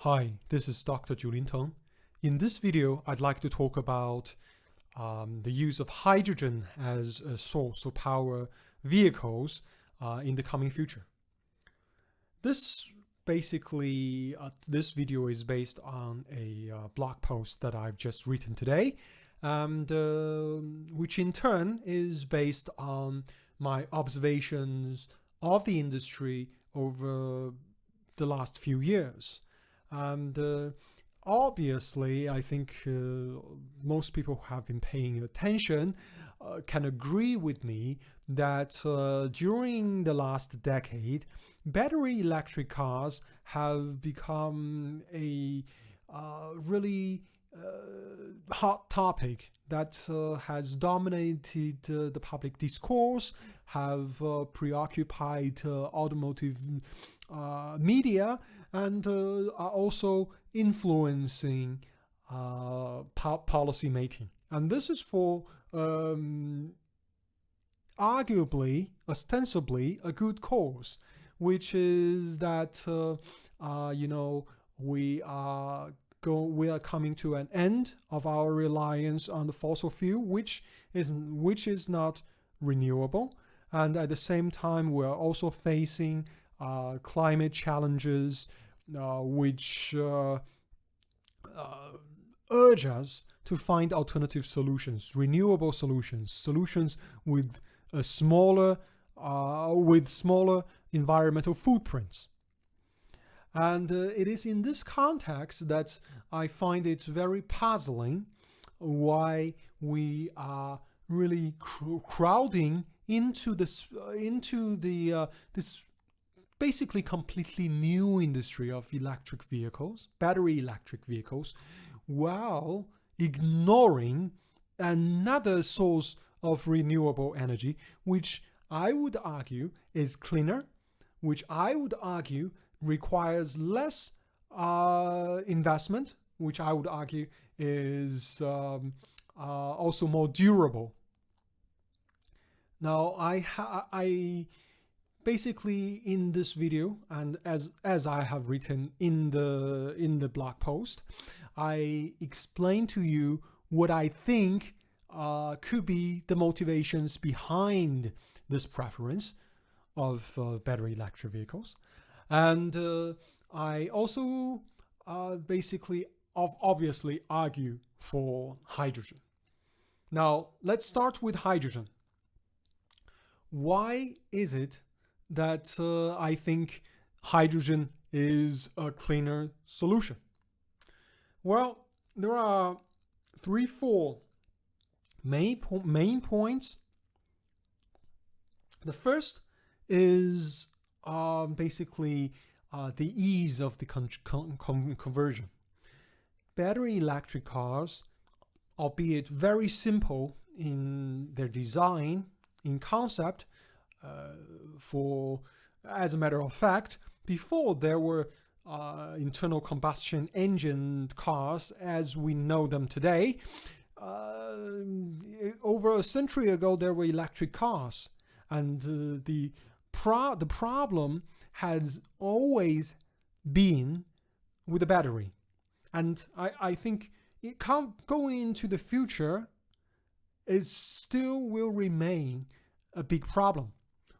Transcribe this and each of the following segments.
Hi, this is DrJLT. In this video, I'd like to talk about the use of hydrogen as a source to power vehicles in the coming future. This video is based on a blog post that I've just written today, and which in turn is based on my observations of the industry over the last few years. And obviously, I think most people who have been paying attention can agree with me that during the last decade, battery electric cars have become a really hot topic that has dominated the public discourse, have preoccupied automotive media, and are also influencing policy making. And this is for arguably, ostensibly, a good cause, which is that we are coming to an end of our reliance on the fossil fuel, which is not renewable, and at the same time we are also facing climate challenges, which urge us to find alternative solutions, renewable solutions with smaller environmental footprints. And it is in this context that I find it very puzzling why we are really crowding into this basically completely new industry of electric vehicles, battery electric vehicles, while ignoring another source of renewable energy, which I would argue is cleaner, which I would argue requires less investment, which I would argue is also more durable. Now, I basically in this video, and as I have written in the blog post, I explain to you what I think could be the motivations behind this preference of battery electric vehicles. And I also basically obviously argue for hydrogen. Now, let's start with hydrogen. Why is it that I think hydrogen is a cleaner solution? Well, there are 3-4 main points. The first is basically the ease of the conversion. Battery electric cars, albeit very simple in their design, in concept, as a matter of fact, before there were internal combustion engine cars as we know them today, over a century ago there were electric cars, and the problem has always been with the battery. And I think it going into the future, it still will remain a big problem.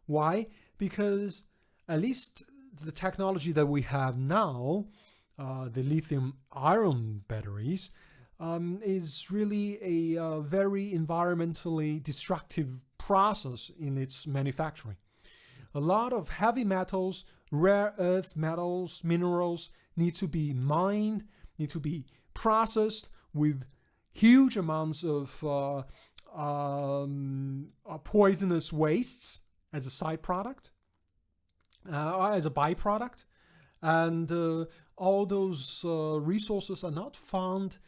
Why? Because at least the technology that we have now, the lithium ion batteries, is really a very environmentally destructive process in its manufacturing. A lot of heavy metals, rare earth metals, minerals need to be mined, need to be processed with huge amounts of poisonous wastes as a side product, as a byproduct, and all those resources are not found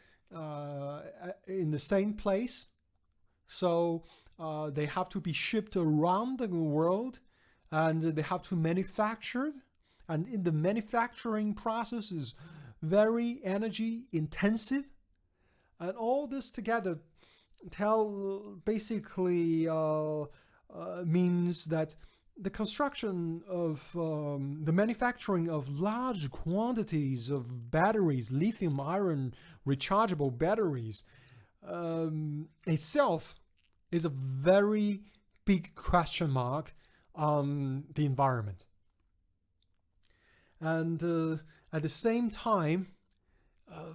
in the same place, so they have to be shipped around the world, and they have to be manufactured, and in the manufacturing process is very energy intensive, and all this together basically means that the construction of the manufacturing of large quantities of batteries, lithium iron rechargeable batteries, itself is a very big question mark on the environment. And at the same time,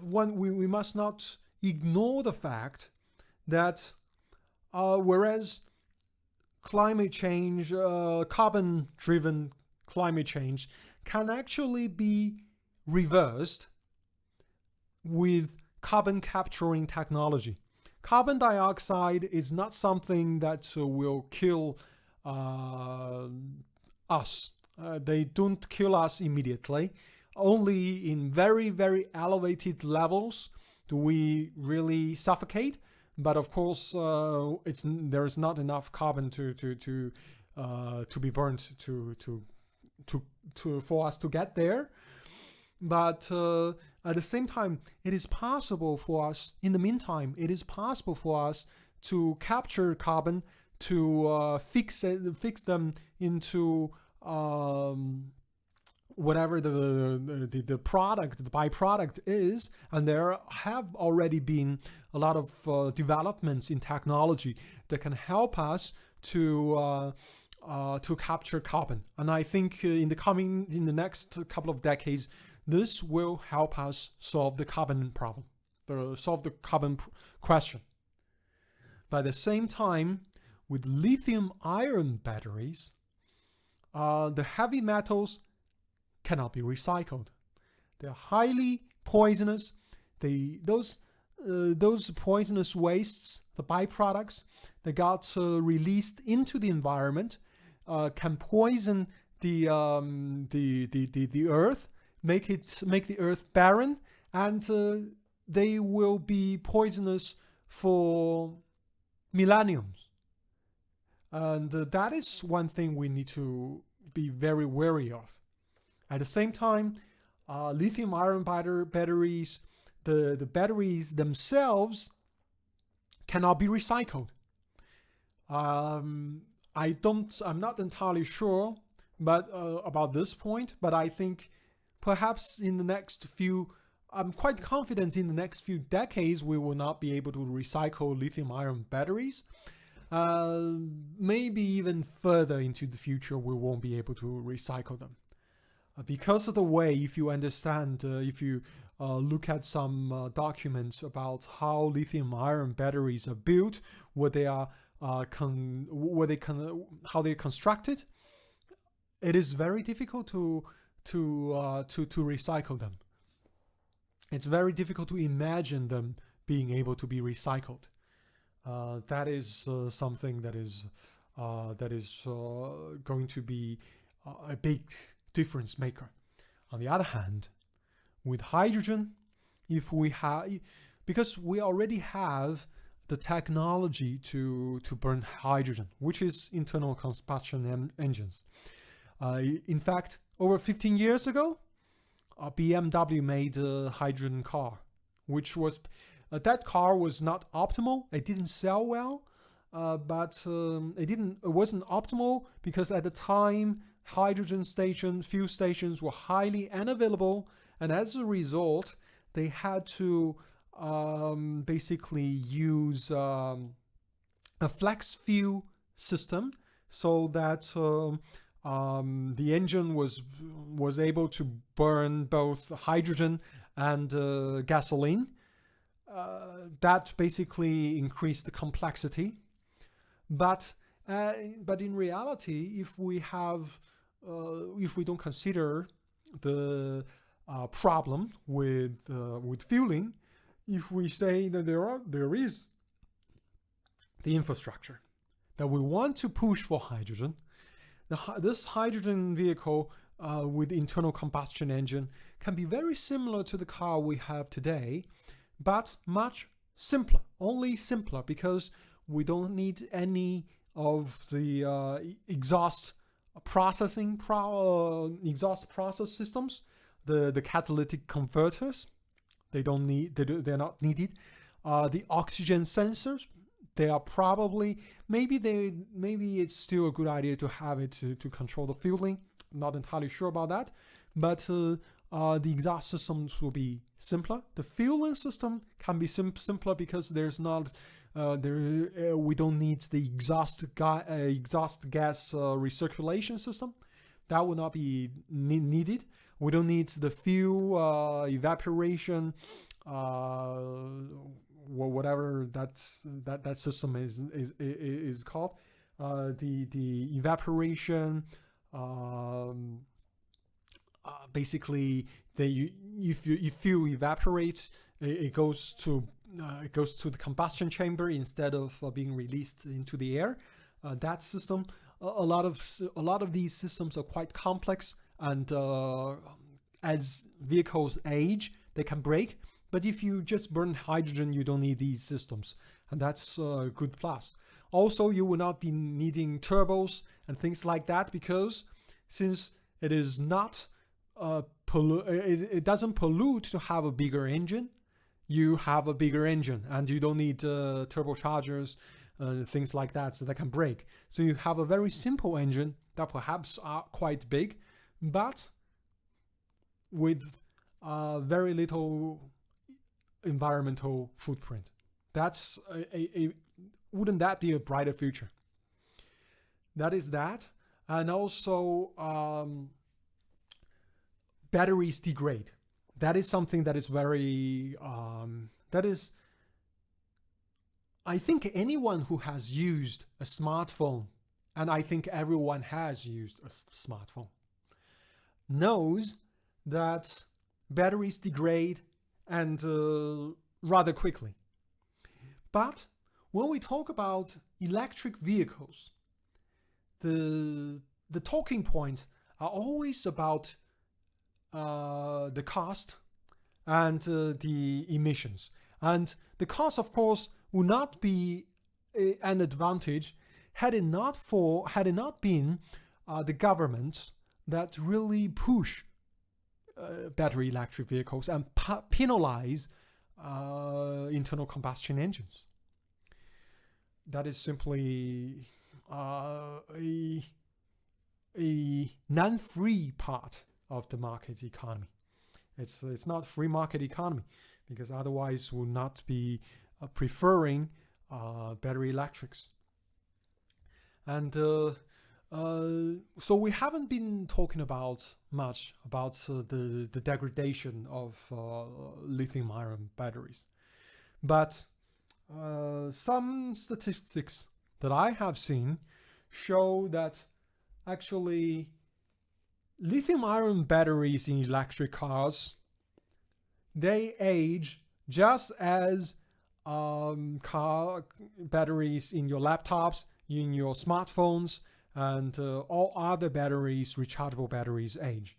we must not ignore the fact that whereas climate change, carbon-driven climate change can actually be reversed with carbon capturing technology. Carbon dioxide is not something that will kill us. They don't kill us immediately. Only in very, very elevated levels do we really suffocate. But of course, there is not enough carbon to be burnt for us to get there. But at the same time, it is possible for us. In the meantime, it is possible for us to capture carbon, to fix them into whatever the product, the byproduct is. And there have already been a lot of developments in technology that can help us to capture carbon. And I think in the next couple of decades, this will help us solve the carbon problem, solve the carbon question. But at the same time, with lithium-ion batteries, the heavy metals cannot be recycled. They're highly poisonous. Those poisonous wastes, the byproducts that got released into the environment, can poison the earth, make the earth barren, and they will be poisonous for millenniums. And that is one thing we need to be very wary of. At the same time, lithium-ion batteries, the batteries themselves cannot be recycled. I'm not entirely sure about this point, but I think perhaps I'm quite confident in the next few decades we will not be able to recycle lithium-ion batteries. Maybe even further into the future we won't be able to recycle them. Because of the way, if you understand, if you look at some documents about how lithium-ion batteries are built, how they're constructed, it is very difficult to recycle them. It's very difficult to imagine them being able to be recycled. That is something that is going to be a big difference maker. On the other hand, with hydrogen, because we already have the technology to burn hydrogen, which is internal combustion engines. In fact, over 15 years ago, BMW made a hydrogen car, which was that car was not optimal. It didn't sell well, but it wasn't optimal because at the time fuel stations were highly unavailable, and as a result, they had to basically use a flex fuel system so that the engine was able to burn both hydrogen and gasoline. That basically increased the complexity, but in reality, if we don't consider the problem with fueling, if we say that there is the infrastructure that we want to push for hydrogen, this hydrogen vehicle with internal combustion engine can be very similar to the car we have today, but much simpler, only simpler, because we don't need any of the exhaust process systems, the catalytic converters. They're not needed. The oxygen sensors, they are probably, maybe it's still a good idea to have it to control the fueling. I'm not entirely sure about that, but the exhaust systems will be simpler. The fueling system can be simpler because there's not we don't need the exhaust gas recirculation system. That will not be needed. We don't need the fuel evaporation, whatever that system is called. The evaporation. Basically, if fuel evaporates, it goes to the combustion chamber instead of being released into the air. That system, a lot of these systems are quite complex, and as vehicles age, they can break. But if you just burn hydrogen, you don't need these systems, and that's a good plus. Also, you will not be needing turbos and things like that, because since it is not it doesn't pollute to have a bigger engine, you have a bigger engine, and you don't need turbochargers, things like that, so that can break. So you have a very simple engine that perhaps are quite big, but with very little environmental footprint. That's wouldn't that be a brighter future? That is that. And also batteries degrade. That is something that is very I think anyone who has used a smartphone, and I think everyone has used a smartphone, knows that batteries degrade and rather quickly. But when we talk about electric vehicles, the talking points are always about the cost and the emissions. And the cost, of course, would not be an advantage had it not been the governments that really push battery electric vehicles and penalize internal combustion engines. That is simply a non-free part of the market economy. It's not free market economy, because otherwise we'll not be preferring battery electrics. And so we haven't been talking much about the degradation of lithium-ion batteries, but some statistics that I have seen show that actually lithium-ion batteries in electric cars, they age just as car batteries in your laptops, in your smartphones, and all other batteries, rechargeable batteries, age.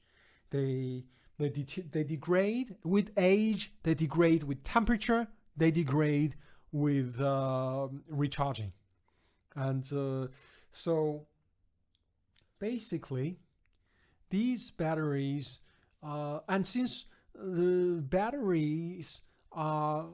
They degrade with age, they degrade with temperature, they degrade with recharging. And so basically these batteries, and since the batteries are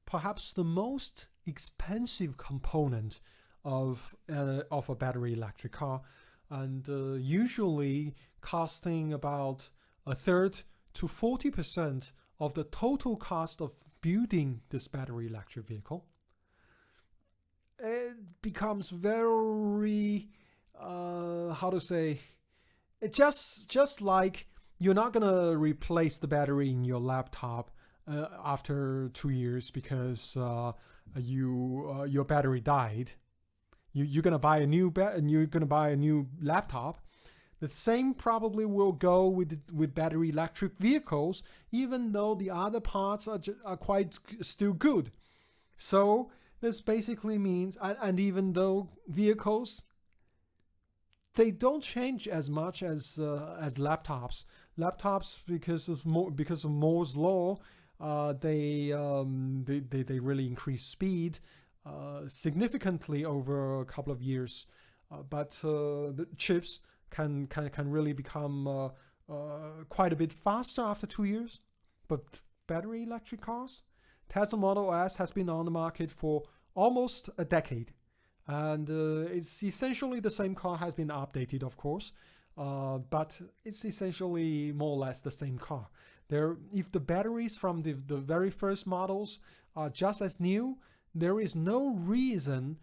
perhaps the most expensive component of a battery electric car, and usually costing about 1/3 to 40% of the total cost of building this battery electric vehicle, it becomes very how to say, it just like you're not gonna replace the battery in your laptop after 2 years because your battery died. You're gonna buy a new laptop. The same probably will go with battery electric vehicles, even though the other parts are quite still good. So this basically means, and even though vehicles, they don't change as much as laptops. Laptops, because of Moore's law, they really increase speed significantly over a couple of years, but the chips can really become quite a bit faster after 2 years. But battery electric cars, Tesla Model S has been on the market for almost a decade. And it's essentially the same car, has been updated, of course, but it's essentially more or less the same car. If the batteries from the very first models are just as new, there is no reason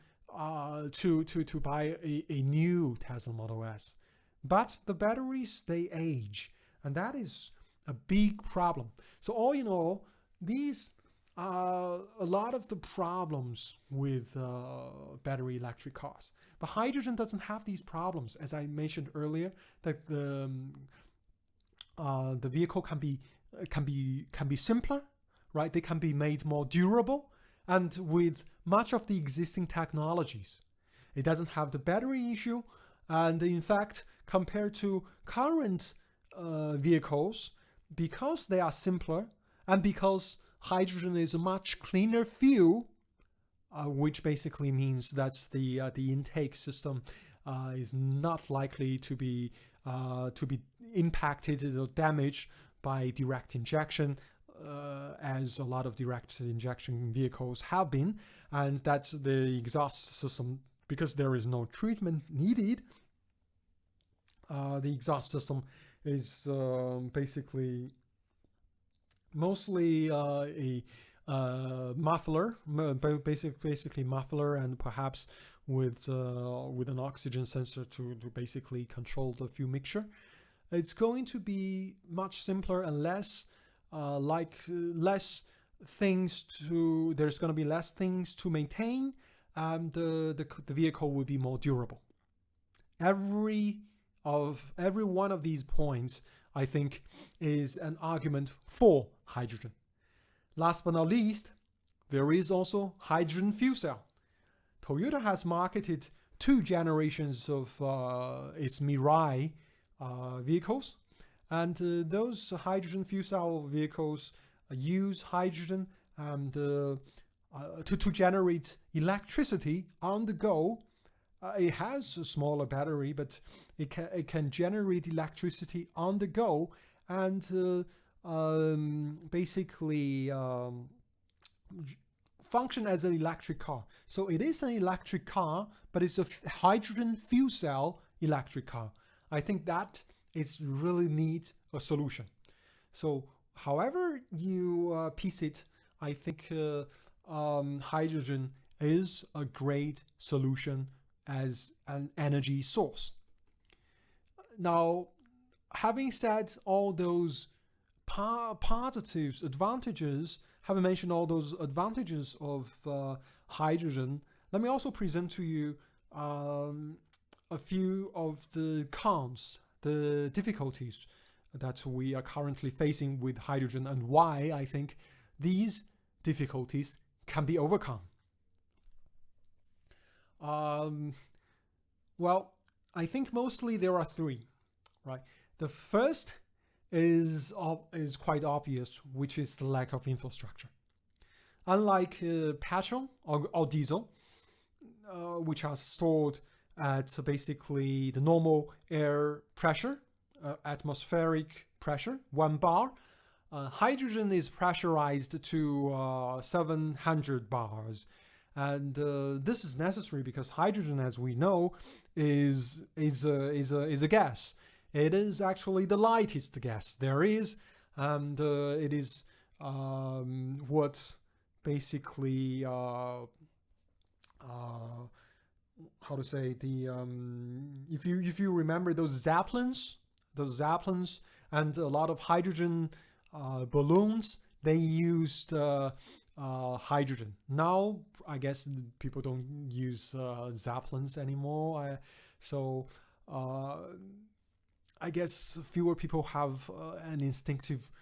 to buy a new Tesla Model S. But the batteries, they age, and that is a big problem. So all in all, these are a lot of the problems with battery electric cars. But hydrogen doesn't have these problems. As I mentioned earlier, that the vehicle can be simpler, right? They can be made more durable, and with much of the existing technologies. It doesn't have the battery issue, and in fact, compared to current vehicles, because they are simpler and because hydrogen is a much cleaner fuel, which basically means that the intake system is not likely to be impacted or damaged by direct injection, as a lot of direct injection vehicles have been, and that's the exhaust system. Because there is no treatment needed, the exhaust system is basically mostly a muffler, basically muffler, and perhaps with an oxygen sensor to basically control the fuel mixture. It's going to be much simpler and less things to. There's going to be less things to maintain, and the vehicle will be more durable. Every one of these points, I think, is an argument for hydrogen. Last but not least, there is also hydrogen fuel cell. Toyota has marketed 2 generations of its Mirai vehicles, and those hydrogen fuel cell vehicles use hydrogen and to generate electricity on the go. It has a smaller battery, but it can generate electricity on the go, and basically function as an electric car. So it is an electric car, but it's a hydrogen fuel cell electric car. I think that is really neat a solution. So however you piece it, I think hydrogen is a great solution as an energy source. Now, having said all those positives, advantages, having mentioned all those advantages of hydrogen, let me also present to you a few of the cons, the difficulties that we are currently facing with hydrogen, and why I think these difficulties can be overcome. Well, I think mostly there are 3, right? The first is quite obvious, which is the lack of infrastructure. Unlike petrol or diesel, which are stored at basically the normal air pressure, atmospheric pressure, 1 bar, hydrogen is pressurized to 700 bars. And this is necessary because hydrogen, as we know, is a gas. It is actually the lightest gas there is, and it is what basically how to say, the if you remember those zeppelins, and a lot of hydrogen balloons, they used hydrogen. Now I guess people don't use zeppelins anymore, so I guess fewer people have an instinctive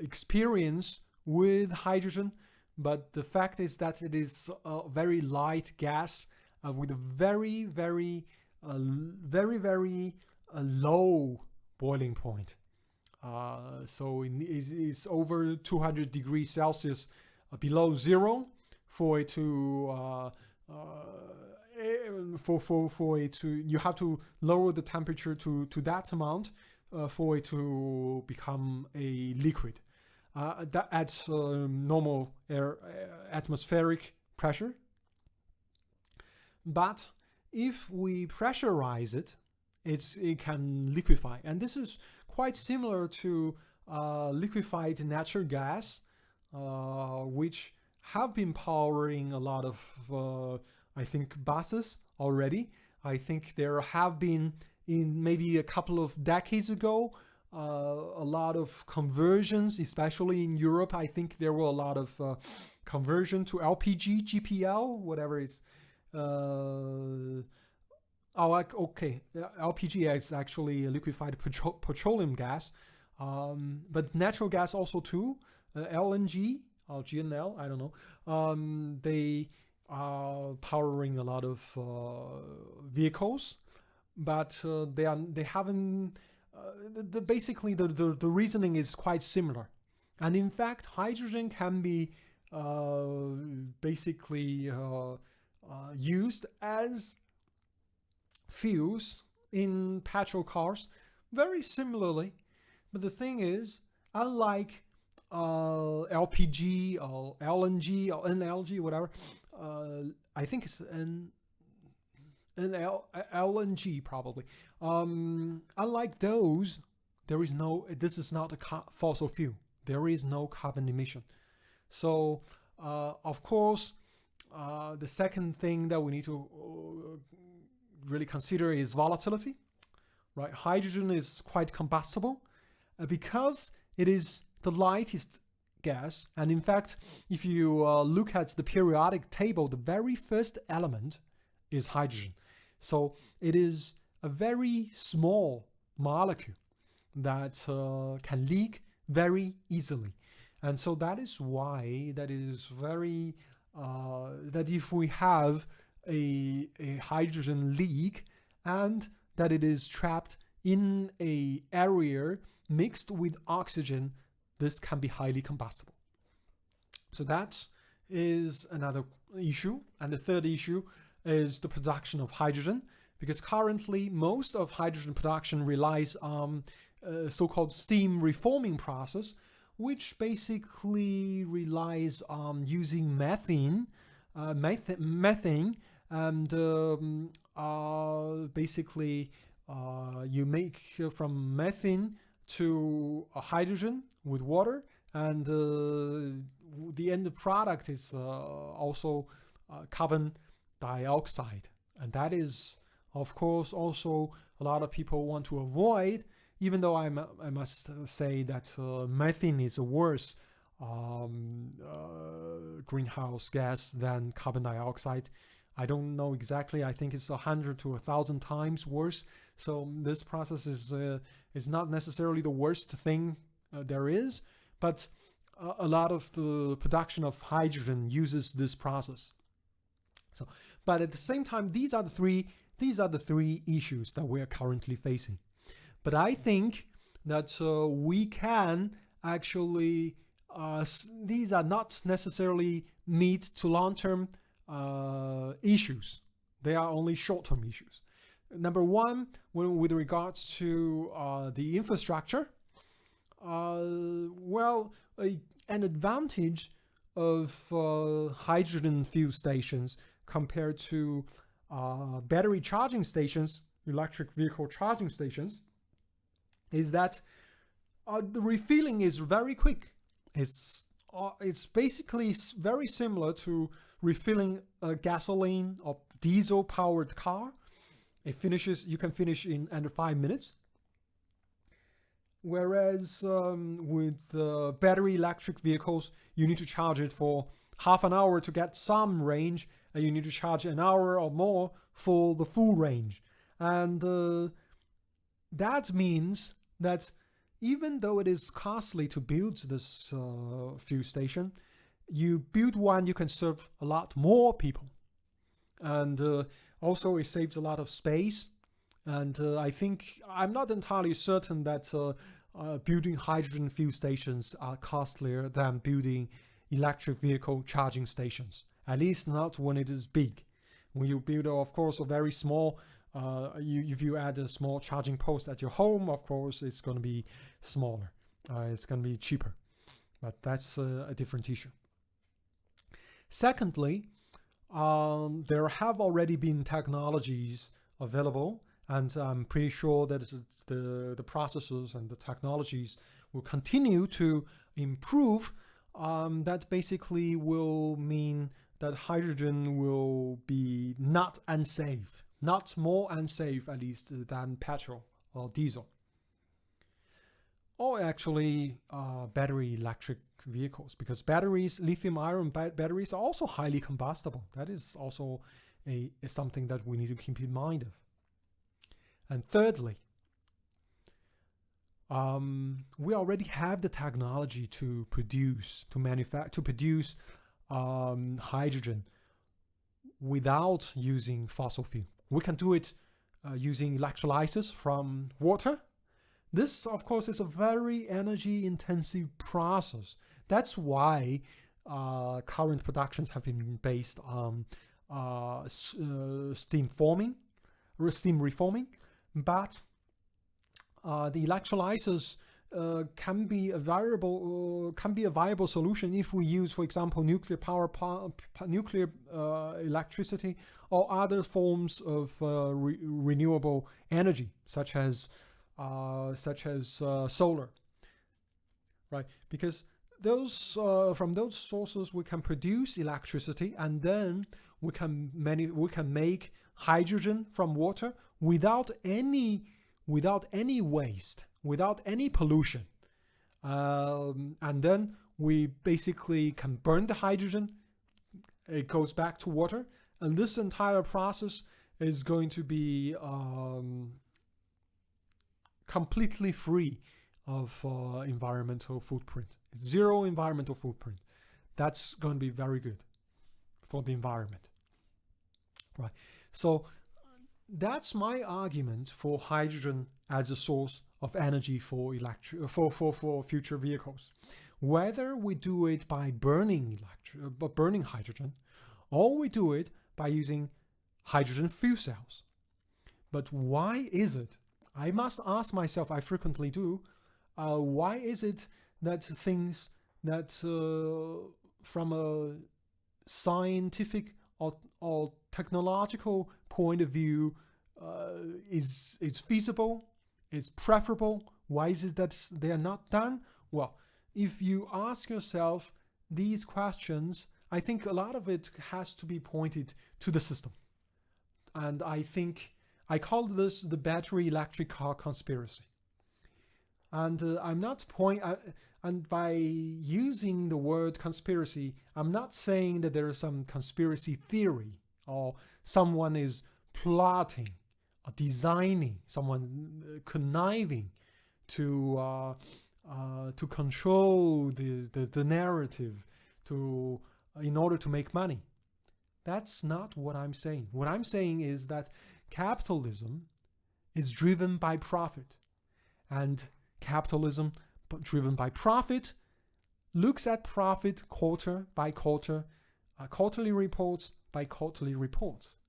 experience with hydrogen, but the fact is that it is a very light gas with a very low boiling point. So it's over 200 degrees Celsius below zero for it to you have to lower the temperature to that amount for it to become a liquid. That at normal air atmospheric pressure. But if we pressurize it, it can liquefy. And this is quite similar to liquefied natural gas, which have been powering a lot of, I think, buses already. I think there have been, in maybe a couple of decades ago, a lot of conversions, especially in Europe. I think there were a lot of conversion to LPG, GPL, whatever is. LPG is actually liquefied petroleum gas, but natural gas also too. LNG or GNL, I don't know. They are powering a lot of vehicles, but they haven't. Basically, the reasoning is quite similar, and in fact, hydrogen can be basically used as fuels in petrol cars very similarly. But the thing is, unlike LPG or LNG or NLG, whatever, I think it's LNG probably. Unlike those, this is not a fossil fuel. There is no carbon emission. So, of course, the second thing that we need to really consider is volatility, right? Hydrogen is quite combustible because it is the lightest gas. And in fact, if you look at the periodic table, the very first element is hydrogen. So it is a very small molecule that can leak very easily. And so that is why that is very, that if we have a hydrogen leak and that it is trapped in a area mixed with oxygen, this can be highly combustible. So that is another issue. And the third issue is the production of hydrogen, because currently most of hydrogen production relies on so-called steam reforming process, which basically relies on using methane, and basically you make from methane to hydrogen with water, and the end product is also carbon dioxide. And that is, of course, also a lot of people want to avoid, even though I must say that methane is a worse greenhouse gas than carbon dioxide. I don't know exactly. I think it's 100 to 1,000 times worse. So this process is not necessarily the worst thing there is, but a lot of the production of hydrogen uses this process. So, but at the same time, these are the three issues that we are currently facing. But I think that we can actually, these are not necessarily mid to long-term issues. They are only short-term issues. Number one, with regards to the infrastructure, well, an advantage of hydrogen fuel stations compared to battery charging stations, electric vehicle charging stations, is that the refilling is very quick. It's basically very similar to refilling a gasoline or diesel powered car. You can finish in under 5 minutes. Whereas with battery electric vehicles, you need to charge it for half an hour to get some range, and you need to charge an hour or more for the full range. And that means that even though it is costly to build this fuel station, you build one, you can serve a lot more people. And also it saves a lot of space. And I think, I'm not entirely certain that building hydrogen fuel stations are costlier than building electric vehicle charging stations, at least not when it is big. When you build, of course, a very small, if you add a small charging post at your home, of course, it's going to be smaller. It's going to be cheaper. But that's a different issue. Secondly, there have already been technologies available, and I'm pretty sure that the processes and the technologies will continue to improve. That basically will mean that hydrogen will be not unsafe, not more unsafe at least than petrol or diesel. Or actually battery electric vehicles, because batteries, lithium-ion batteries, are also highly combustible. That is also something that we need to keep in mind of. And thirdly, we already have the technology to produce hydrogen without using fossil fuel. We can do it using electrolysis from water. This, of course, is a very energy-intensive process. That's why current productions have been based on steam reforming. But the electrolysis can be a viable solution if we use, for example, nuclear electricity or other forms of renewable energy, such as solar, right? Because those from those sources we can produce electricity, and then we can make hydrogen from water without any waste, without any pollution, and then we basically can burn the hydrogen. It goes back to water, and this entire process is going to be completely free of environmental footprint. Zero environmental footprint. That's going to be very good for the environment, right? So that's my argument for hydrogen as a source of energy for future vehicles. Whether we do it by burning hydrogen, or we do it by using hydrogen fuel cells. But why is it? I must ask myself, I frequently do, why is it that things that from a scientific or technological point of view is feasible, is preferable? Why is it that they are not done? Well, if you ask yourself these questions, I think a lot of it has to be pointed to the system. And I think I call this the battery electric car conspiracy. And and by using the word conspiracy, I'm not saying that there is some conspiracy theory or someone is plotting or designing, someone conniving to control the narrative in order to make money. That's not what I'm saying. What I'm saying is that capitalism is driven by profit, and capitalism driven by profit looks at profit quarter by quarter, quarterly reports by quarterly reports.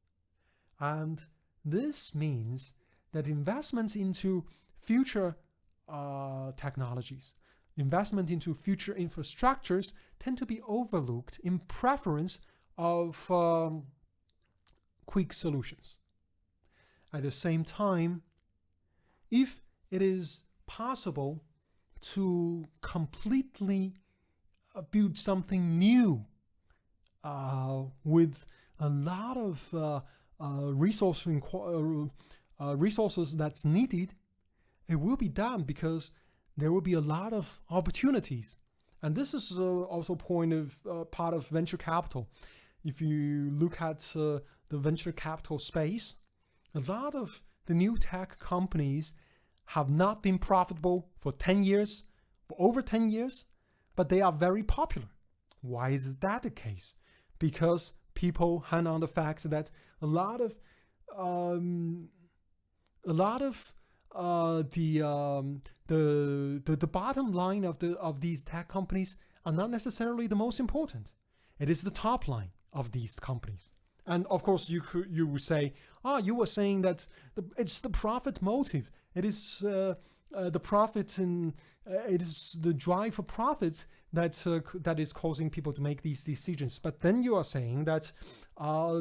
And this means that investments into future technologies, investment into future infrastructures tend to be overlooked in preference of quick solutions. At the same time, if it is possible to completely build something new with a lot of resources that's needed, it will be done because there will be a lot of opportunities. And this is also part of venture capital. If you look at the venture capital space, a lot of the new tech companies have not been profitable for 10 years, for over 10 years, but they are very popular. Why is that the case? Because people hang on the fact that a lot of the bottom line of these tech companies are not necessarily the most important. It is the top line of these companies. And of course, you would say, you were saying that it's the profit motive. It is the profit and it is the drive for profits that is causing people to make these decisions. But then you are saying that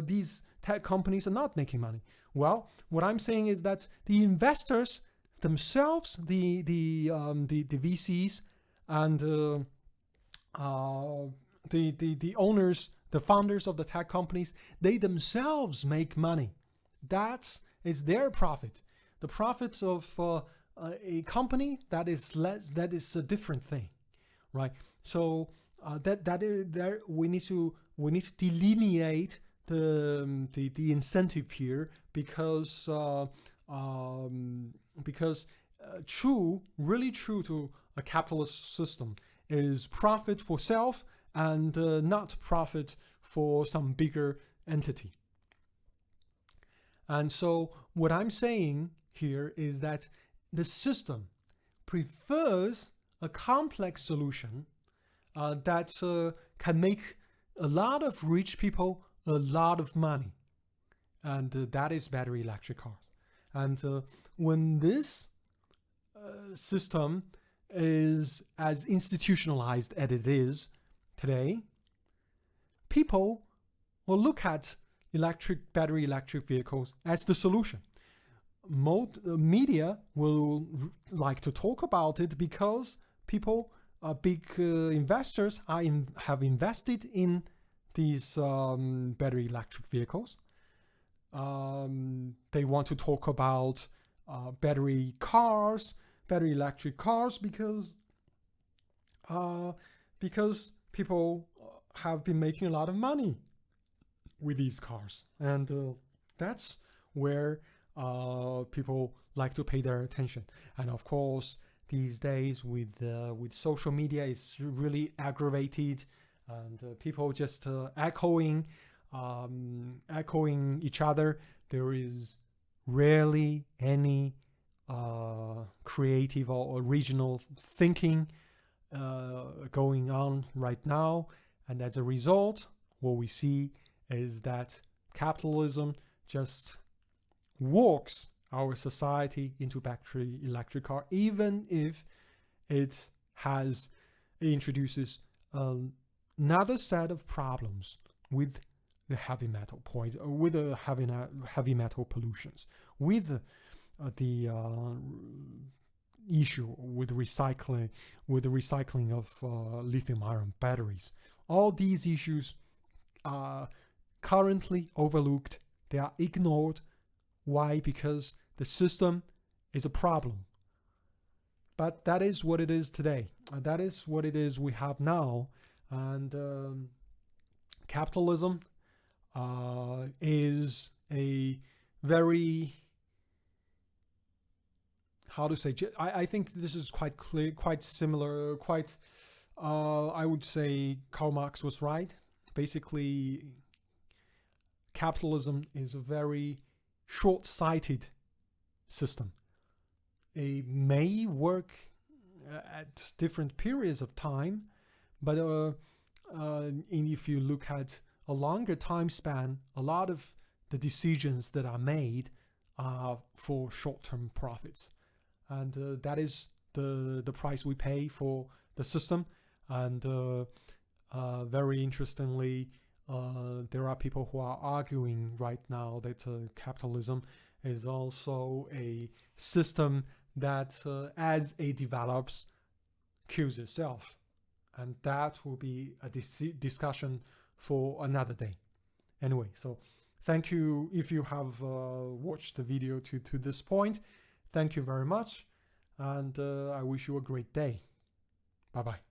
these tech companies are not making money. Well, what I'm saying is that the investors themselves, the VCs and the owners, the founders of the tech companies, they themselves make money. That is their profit. The profit of a company, that is a different thing, right? So that we need to delineate the incentive here, because really true to a capitalist system is profit for self and not profit for some bigger entity. And so what I'm saying here is that the system prefers a complex solution that can make a lot of rich people a lot of money. And that is battery electric cars. And when this system is as institutionalized as it is today, people will look at battery electric vehicles as the solution. Media will like to talk about it because people, big investors, have invested in these battery electric vehicles. They want to talk about battery electric cars, because people have been making a lot of money with these cars, and that's where people like to pay their attention. And of course, these days with social media, it's really aggravated, and people just echoing each other. There is rarely any creative or original thinking going on right now, and as a result, what we see is that capitalism just walks our society into battery electric car, even if it introduces another set of problems with the heavy metal with the heavy metal pollutions, with the issue with the recycling of lithium-ion batteries. All these issues are currently overlooked. They are ignored. Why? Because the system is a problem. But that is what it is today. That is what it is we have now. And capitalism is a very, how to say, I think this is quite clear, quite similar, I would say Karl Marx was right. Basically, capitalism is a very short-sighted system. It may work at different periods of time, but if you look at a longer time span, a lot of the decisions that are made are for short-term profits, and that is the price we pay for the system. And very interestingly, there are people who are arguing right now that capitalism is also a system that, as it develops, kills itself. And that will be a discussion for another day. Anyway, so thank you if you have watched the video to this point. Thank you very much, and I wish you a great day. Bye-bye.